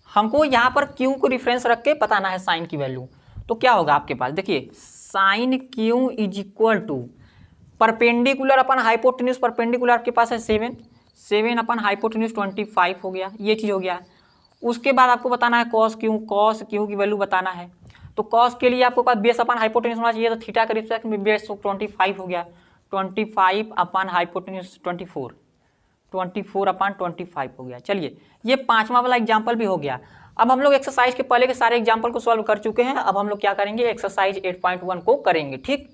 हमको यहाँ पर Q को रिफरेंस रख के बताना है साइन की वैल्यू। तो क्या होगा आपके पास, देखिए sine Q is equal to perpendicular upon hypotenuse, perpendicular आपके पास है 7 अपन हाइपोटेन्यूज 25 हो गया, ये चीज़ हो गया। उसके बाद आपको बताना है कॉस Q की वैल्यू बताना है। तो कॉस के लिए आपको पास बेस अपन हाइपोटेन्यूज होना चाहिए, तो थीटा के रिस्पेक्ट में बेस 25 हो गया, 25 अपन हाइपोटेन्यूज 24 अपन 25 हो गया। चलिए, ये पांचवा वाला एग्जाम्पल भी हो गया। अब हम लोग एक्सरसाइज के पहले के सारे एग्जाम्पल को सॉल्व कर चुके हैं। अब हम लोग क्या करेंगे, एक्सरसाइज 8.1 को करेंगे, ठीक।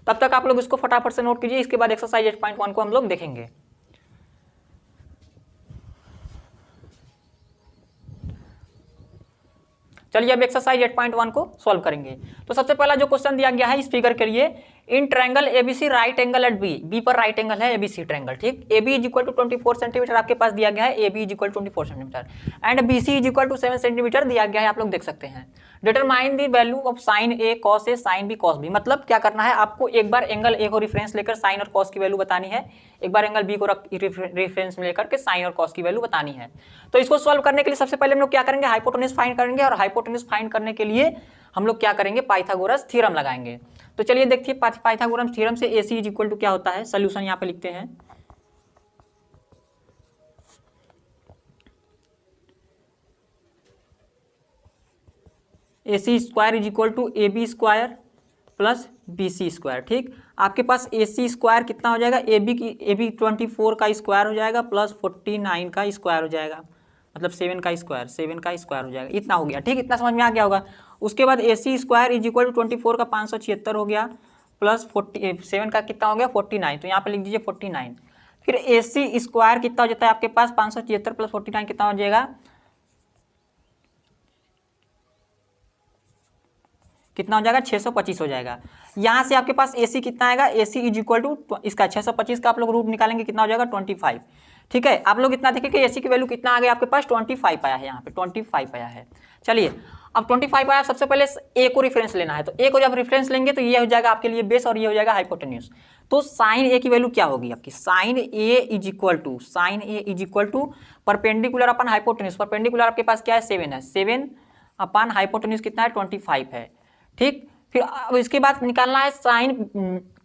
तब तक आप लोग इसको फटाफट से नोट कीजिए, इसके बाद एक्सरसाइज 8.1 को हम लोग देखेंगे। चलिए अब एक्सरसाइज 8.1 को सॉल्व करेंगे। तो सबसे पहला जो क्वेश्चन दिया गया है इस फिगर के लिए, in triangle ABC right angle at B पर राइट एंगल है एबीसी ट्रायंगल, ठीक। AB is equal to 24 centimetre आपके पास दिया गया है, AB is equal to 24 centimetre and BC is equal to 7 centimetre दिया गया है, आप लोग देख सकते हैं। Determine the value of sine A cos A sine B cos B, मतलब क्या करना है आपको, एक बार एंगल A को रिफरेंस लेकर साइन और कॉस की वैल्यू बतानी है, एक बार एंगल B को रिफरेंस में लेकर के साइन और कॉस की वैल्यू बतानी है। तो इसको सॉल्व करने के लिए सबसे पहले हम लोग क्या करेंगे, हाइपोटेन्यूज फाइंड करेंगे, और हाइपोटेन्यूज फाइंड करने के लिए हम लोग क्या करेंगे, पाइथागोरस थ्योरम लगाएंगे। तो चलिए देखिए, पाइथागोरस थ्योरम से AC इज इक्वल टू क्या होता है, सोल्यूशन यहाँ पे लिखते हैं। AC square is equal to AB square plus BC square, ठीक। आपके पास AC स्क्वायर कितना हो जाएगा, AB 24 का स्क्वायर हो जाएगा प्लस 49 का स्क्वायर हो जाएगा, मतलब 7 का स्क्वायर हो जाएगा, इतना हो गया, ठीक। इतना समझ में आ गया होगा। उसके बाद AC square is equal to 24 का 576 हो गया प्लस 7 का कितना हो गया 49, तो यहाँ पे लिख दीजिए 49। फिर AC स्क्वायर कितना हो जाता है आपके पास, 576 प्लस 49 कितना हो जाएगा, कितना हो जाएगा 625 हो जाएगा। यहाँ से आपके पास AC कितना आएगा, AC इज इक्वल टू इसका 625 का आप लोग रूट निकालेंगे, कितना हो जाएगा 25, ठीक है। आप लोग इतना देखिए कि AC की वैल्यू कितना आ गया आपके पास, 25 आया है, यहाँ पे 25 आया है। चलिए, अब 25 आया, सबसे पहले A को रेफरेंस लेना है, तो A को जब रेफरेंस लेंगे तो ये हो जाएगा आपके लिए बेस और ये हो जाएगा हाइपोटेन्यूज। तो साइन A की वैल्यू क्या होगी आपकी, sine A is equal to perpendicular upon hypotenuse, perpendicular आपके पास क्या है 7 है, 7 अपन हाइपोटेन्यूज कितना है 25 है, ठीक। फिर अब इसके बाद निकालना है साइन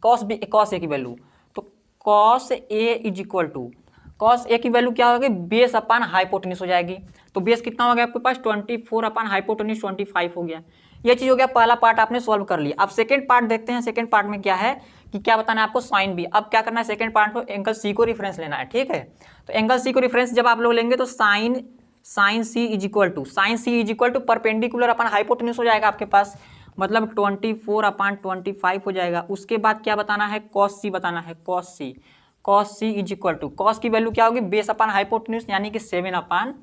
कॉस A की वैल्यू, तो cos A is equal to cos A की वैल्यू क्या होगी, बेस अपन हाइपोटेन्यूज हो जाएगी। तो बेस कितना हो गया आपके पास 24 अपन हाइपोटेन्यूज 25 हो गया। ये चीज हो गया, पहला पार्ट आपने सॉल्व कर लिया। अब सेकंड पार्ट देखते हैं, सेकंड पार्ट में क्या है कि क्या बताना है आपको, साइन B। अब क्या करना है, सेकंड पार्ट में एंगल C को रेफरेंस लेना है, ठीक है। तो एंगल C को रेफरेंस जब आप लोग लेंगे तो sine C is equal to perpendicular upon hypotenuse हो जाएगा आपके पास, मतलब 24 अपन 25 हो जाएगा। उसके बाद क्या बताना है, कॉस C बताना है, cos C is equal to cos की वैल्यू क्या होगी, बेस अपन हाइपोटेन्यूज यानी कि 7 अपन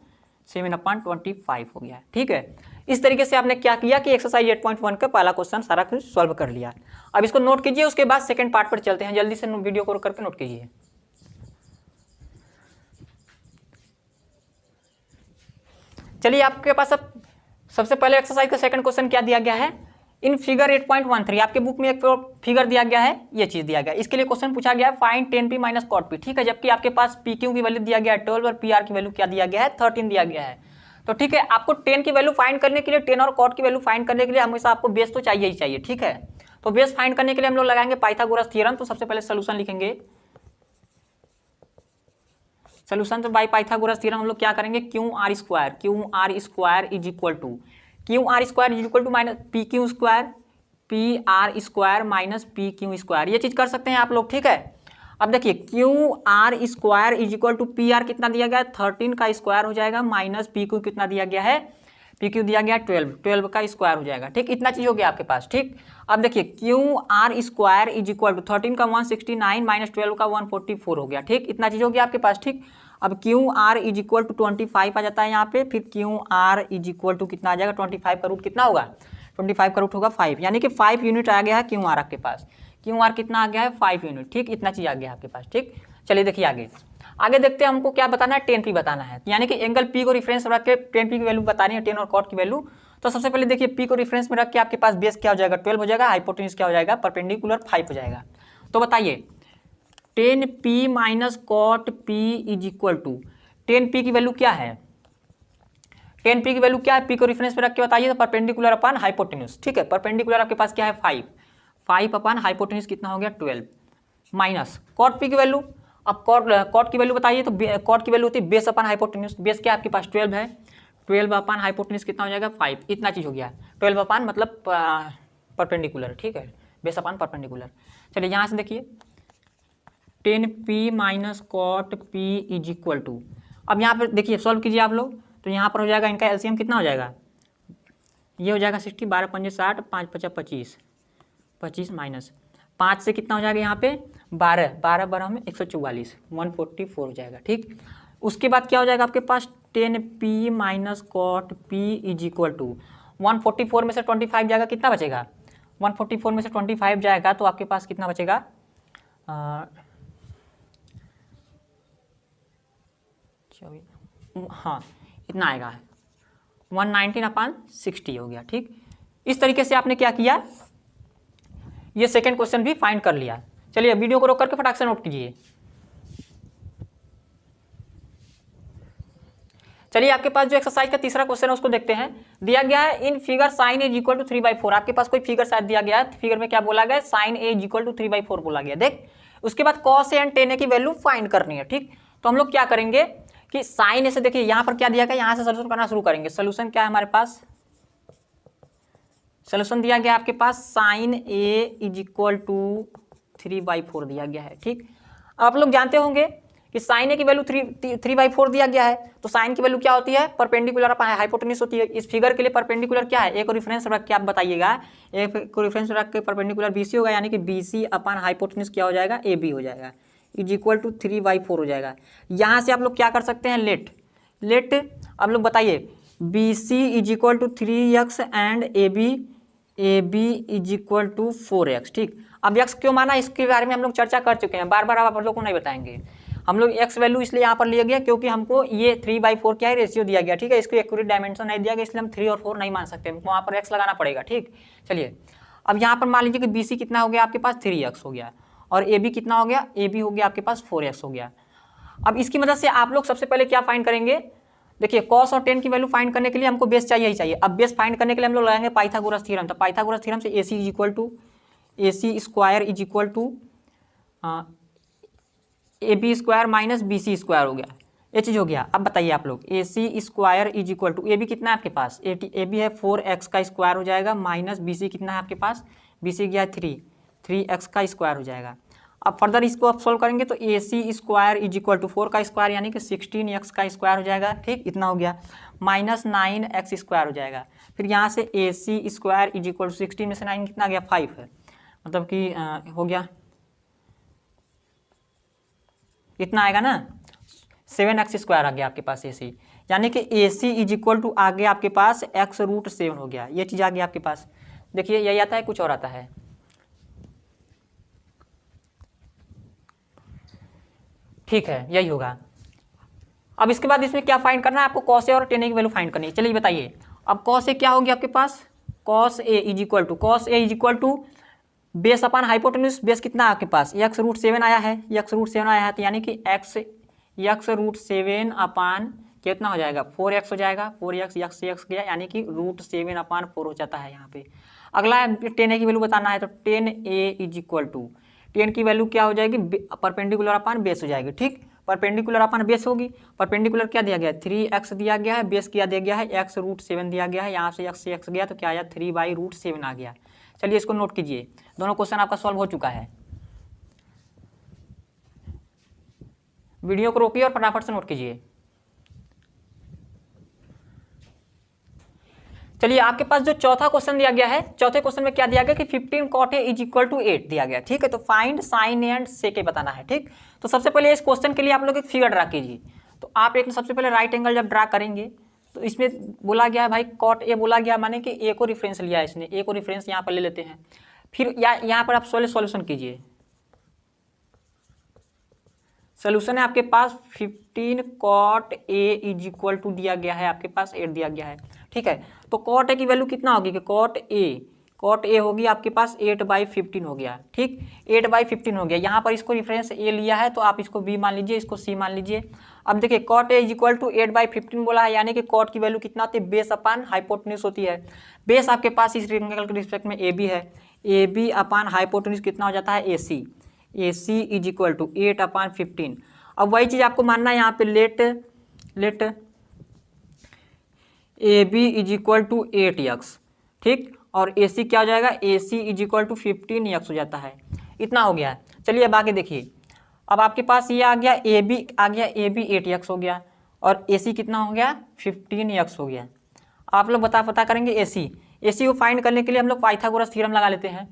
25 हो गया, ठीक है। इस तरीके से आपने क्या किया कि एक्सरसाइज 8.1 का पहला क्वेश्चन सारा कुछ सॉल्व कर लिया। अब इसको नोट कीजिए, उसके बाद सेकंड पार्ट पर चलते हैं, जल्दी से वीडियो को करके नोट कीजिए। चलिए, आपके पास अब सबसे पहले एक्सरसाइज का सेकंड क्वेश्चन क्या दिया गया है, इन फिगर 8.13 आपके बुक में एक फिगर दिया गया है, ये चीज दिया गया है। इसके लिए क्वेश्चन पूछा गया है find 10p minus cot p, ठीक है। जबकि आपके पास PQ की वैल्यू दिया गया है 12 और PR की वैल्यू क्या दिया गया है 13 दिया गया है। तो ठीक है, आपको 10 की वैल्यू फाइंड करने के लिए, 10 और cot की वैल्यू फाइंड करने के लिए हमेशा आपको बेस तो चाहिए ही चाहिए, ठीक है। तो बेस फाइंड करने के लिए हम लोग लगाएंगे पाइथागोरस थ्योरम। तो सबसे पहले सोल्यूशन लिखेंगे, सोल्यूशन तो बाय पाइथागोरस थ्योरम हम लोग क्या करेंगे, Q R square is equal to minus P R square minus P Q square, ये चीज कर सकते हैं आप लोग, ठीक है। अब देखिए Q R square is equal to P R कितना दिया गया है 13 का स्क्वायर हो जाएगा माइनस पी क्यू कितना दिया गया है पी क्यू दिया गया 12 का स्क्वायर हो जाएगा। ठीक, इतना चीज हो गया आपके पास। ठीक, अब देखिए Q R square is equal to 13 का 169 माइनस 12 का 144 हो गया। ठीक, इतना चीज हो गया आपके पास। ठीक, अब Q R is equal to 25 आ जाता है यहाँ पे, फिर Q R is equal to कितना आ जाएगा 25 का रूट कितना होगा 25 का रूट होगा 5, यानी कि 5 यूनिट आ गया है क्यू आर आपके पास। क्यू आर कितना आ गया है 5 यूनिट। ठीक, इतना चीज आ गया आपके पास। ठीक, चलिए देखिए आगे आगे देखते हैं हमको क्या बताना है, टेन पी बताना है, यानी कि एंगल पी को रिफरेंस रख के टेन पी की वैल्यू बतानी है, टेन और कॉट की वैल्यू। तो सबसे पहले देखिए पी को रिफरेंस में रख के आपके पास बेस क्या हो जाएगा 12 हो जाएगा, हाइपोटेन्यूज क्या हो जाएगा परपेंडिकुलर 5 हो जाएगा। तो बताइए tan P minus cot P is equal to tan P की वैल्यू क्या है, टेन पी की वैल्यू क्या है, पी को रेफरेंस में रख के बताइए। तो परपेंडिकुलर अपन हाइपोटेन्यूज। ठीक है, परपेंडिकुलर आपके पास क्या है 5 अपन हाइपोटेन्यूज कितना हो गया 12 माइनस कॉट पी की वैल्यू। अब कॉट की वैल्यू बताइए, तो कॉट की वैल्यू होती है बेस अपन हाइपोटेन्यूज। बेस क्या आपके पास 12 है, 12 अपन हाइपोटेन्यूज कितना हो जाएगा 5, इतना चीज हो गया। 12 अपन मतलब परपेंडिकुलर। ठीक है, बेस अपन परपेंडिकुलर। चलिए यहाँ से देखिए tan P minus cot P is equal to, अब यहाँ पर देखिए सॉल्व कीजिए आप लोग, तो यहाँ पर हो जाएगा इनका एलसीएम कितना हो जाएगा, ये हो जाएगा 60, 12 पंजे 60, 5 पचा 25, 25 माइनस 5 से कितना हो जाएगा यहाँ पे 12, 12 12 में 144, 144 हो जाएगा। ठीक, उसके बाद क्या हो जाएगा आपके पास tan P minus cot P is equal to 144 में से 25 जाएगा, कितना बचेगा 144 में से 25 जाएगा तो आपके पास कितना बचेगा हाँ इतना आएगा 119/60 हो गया। ठीक, इस तरीके से आपने क्या किया, ये सेकंड क्वेश्चन भी फाइंड कर लिया। चलिए वीडियो को रोक करके फटाक से नोट कीजिए। चलिए आपके पास जो एक्सरसाइज का तीसरा क्वेश्चन है उसको देखते हैं। दिया गया है in figure sine as equal to 3/4, आपके पास कोई फिगर शायद दिया गया है, फिगर में क्या बोला गया साइन एज इक्वल टू 3/4 बोला गया। देख उसके बाद कॉस ए एंड टेन ए की वैल्यू फाइंड करनी है। ठीक, तो हम लोग क्या करेंगे कि साइन ए से देखिए यहाँ पर क्या दिया गया, यहाँ से सोल्यूशन करना शुरू करेंगे। सोल्यूशन क्या है हमारे पास, सोल्यूशन दिया गया आपके पास sine A is equal to 3/4 दिया गया है। ठीक, आप लोग जानते होंगे कि साइन ए की वैल्यू 3/4 दिया गया है, तो साइन की वैल्यू क्या होती है परपेंडिकुलर अपन हाइपोटेन्यूज होती है। इस फिगर के लिए परपेंडिकुलर क्या है, एक को रेफरेंस रख के आप बताइएगा, एक को रेफरेंस रख के परपेंडिकुलर बीसी होगा, यानी कि बीसी अपन हाइपोटेन्यूज क्या हो जाएगा ए बी हो जाएगा, इज इक्वल टू 3/4 हो जाएगा। यहाँ से आप लोग क्या कर सकते हैं लेट आप लोग बताइए B C is equal to 3x and A B is equal to 4x। ठीक, अब x क्यों माना इसके बारे में हम लोग चर्चा कर चुके हैं, बार बार आप लोग को नहीं बताएंगे। हम लोग x वैल्यू इसलिए यहाँ पर लिया गया क्योंकि हमको ये 3/4 क्या है रेशियो दिया गया। ठीक है, इसको एक्यूरेट डायमेंशन नहीं दिया गया, इसलिए हम 3 और 4 नहीं मान सकते, वहाँ पर x लगाना पड़ेगा। ठीक, चलिए अब यहाँ पर मान लीजिए कि बी सी कितना हो गया आपके पास 3x हो गया, और ए बी कितना हो गया, ए बी हो गया आपके पास 4x हो गया। अब इसकी मदद से आप लोग सबसे पहले क्या फाइंड करेंगे, देखिए कॉस और टेन की वैल्यू फाइंड करने के लिए हमको बेस चाहिए ही चाहिए। अब बेस फाइंड करने के लिए हम लोग लगाएंगे पाइथागोरस थ्योरम। तो पाइथागोरस थ्योरम से A C is equal to A C square is equal to A B square minus B C square हो गया, ये चीज़ हो गया। अब बताइए आप लोग A C square is equal to A B कितना है आपके पास, ए बी है 4x का स्क्वायर हो जाएगा, माइनस बी सी कितना है आपके पास, बी सी गया 3x का स्क्वायर हो जाएगा। अब फर्दर इसको आप सोल्व करेंगे तो ए C square is equal to 4 का स्क्वायर यानी कि 16x का स्क्वायर हो जाएगा। ठीक, इतना हो गया, माइनस 9x स्क्वायर हो जाएगा। फिर यहाँ से A C square is equal to 16 में से 9 कितना गया 5 है, मतलब कि हो गया इतना आएगा ना 7x स्क्वायर आ गया आपके पास ए सी, यानी कि A C is equal to आ गया आपके पास x√7 हो गया, ये चीज़ आ गया आपके पास। देखिए यही आता है, कुछ और आता है। ठीक है, यही होगा। अब इसके बाद इसमें क्या फाइंड करना है आपको, कॉस ए और टेन ए की वैल्यू फाइंड करनी है। चलिए बताइए अब कॉस ए क्या होगी आपके पास, cos A is equal to base upon hypotenuse, base कितना है आपके पास x√7 आया है, x√7 आया है, तो यानी कि x√7 अपान कितना हो जाएगा 4x हो जाएगा, 4x x गया यानी कि √7/4 हो जाता है यहाँ पे। अगला टेन ए की वैल्यू बताना है, तो tan A is equal to tan की वैल्यू क्या हो जाएगी परपेंडिकुलर अपान बेस हो जाएगी। ठीक, परपेंडिकुलर अपान बेस होगी, परपेंडिकुलर क्या दिया गया है 3x दिया गया है, बेस क्या दिया गया है x√7 दिया गया है, यहाँ से x गया तो क्या आया 3/√7 आ गया। चलिए इसको नोट कीजिए, दोनों क्वेश्चन आपका सॉल्व हो चुका है। वीडियो को रोकिए और फटाफट से नोट कीजिए। चलिए, आपके पास जो चौथा क्वेश्चन दिया गया है, चौथे क्वेश्चन में क्या दिया गया कि 15 cot A is equal to 8 दिया गया। ठीक है, तो find sine and sec A बताना है। ठीक, तो सबसे पहले इस क्वेश्चन के लिए आप लोग एक फिगर ड्रा कीजिए। तो आप एक सबसे पहले राइट एंगल जब ड्रा करेंगे तो इसमें बोला गया है भाई cot A बोला गया, माने कि ए को रेफरेंस लिया है इसने, ए को रेफरेंस यहाँ पर ले लेते हैं। फिर यहाँ पर आप सॉल्यूशन कीजिए। सोल्यूशन है आपके पास 15 cot A is equal to दिया गया है, आपके पास 8 दिया गया है। ठीक है, तो cot A की वैल्यू कितना होगी कि cot A होगी आपके पास 8/15 हो गया। ठीक, 8/15 हो गया। यहाँ पर इसको रेफरेंस A लिया है तो आप इसको B मान लीजिए, इसको C मान लीजिए। अब देखिए cot A is equal to 8/15 बोला है, यानी कि cot की वैल्यू कितना होती है, बेस अपान हाइपोटेन्यूज होती है। बेस आपके पास इस रेक्टेंगल के रिस्पेक्ट में AB है, AB अपान हाइपोटेन्यूज कितना हो जाता है AC, AC is equal to 8/15। अब वही चीज़ आपको मानना है यहाँ पे, let AB is equal to 8x। ठीक, और AC क्या हो जाएगा, AC is equal to 15x हो जाता है। इतना हो गया। चलिए अब आगे देखिए, अब आपके पास ये आ गया AB, आ गया AB 8x हो गया और AC कितना हो गया, 15x हो गया। आप लोग पता करेंगे AC को फाइंड करने के लिए हम लोग पाइथागोरस थ्योरम लगा लेते हैं।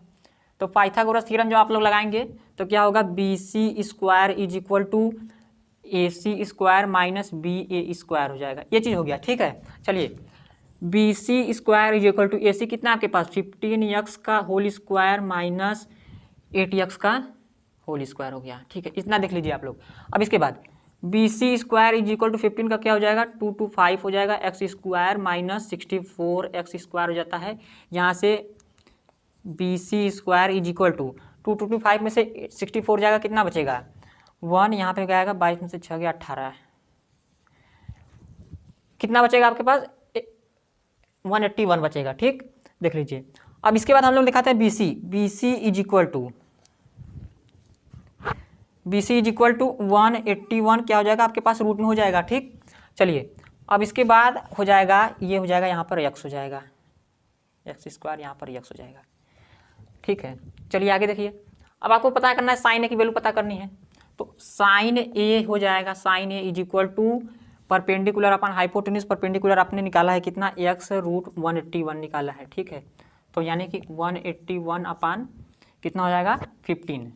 तो पाइथागोरस थ्योरम जो आप लोग लगाएंगे तो क्या होगा, BC square is equal to AC square minus BA square हो जाएगा। ये चीज़ हो गया। ठीक है, चलिए BC square is equal to AC कितना आपके पास, 15x का होल स्क्वायर माइनस 8x का होल स्क्वायर हो गया। ठीक है, इतना देख लीजिए आप लोग। अब इसके बाद BC square is equal to 15 का क्या हो जाएगा, 225 हो जाएगा, x square minus 64x square हो जाता है। यहाँ से BC square is equal to 225 में से 64 जाएगा, कितना बचेगा 1, यहाँ पे जाएगा 22 में से 6 गया 18, कितना बचेगा आपके पास 181 बचेगा। ठीक, देख लीजिए। अब इसके बाद हम लोग दिखाते हैं BC इज इक्वल टू 181 क्या हो जाएगा आपके पास, रूट में हो जाएगा। ठीक, चलिए अब इसके बाद हो जाएगा, ये हो जाएगा यहाँ पर x हो जाएगा, x स्क्वायर यहाँ पर x हो जाएगा। ठीक है, चलिए आगे देखिए। अब आपको पता करना है साइन ए की वैल्यू पता करनी है। तो साइन ए हो जाएगा, sine A is equal to perpendicular upon hypotenuse, perpendicular आपने निकाला है कितना, x रूट 181 निकाला है। ठीक है, तो यानी कि 181 अपान कितना हो जाएगा 15,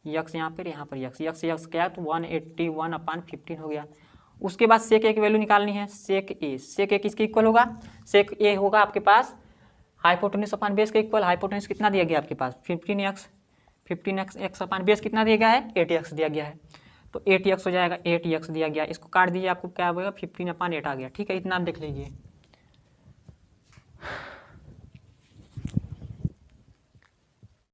x यहाँ पर x क्या, तो 181 अपान 15 हो गया। उसके बाद सेक ए की वैल्यू निकालनी है, सेक ए किसके इक्वल होगा, सेक ए होगा आपके पास हाइपोटेन्यूज अपान बेस के इक्वल। हाइपोटेन्यूज कितना दिया गया आपके पास 15x अपान बेस कितना दिया गया है 8x दिया गया है, तो 8x हो जाएगा, 8x दिया गया। इसको काट दीजिए, आपको क्या होगा 15/8 आ गया। ठीक है, इतना आप देख लीजिए।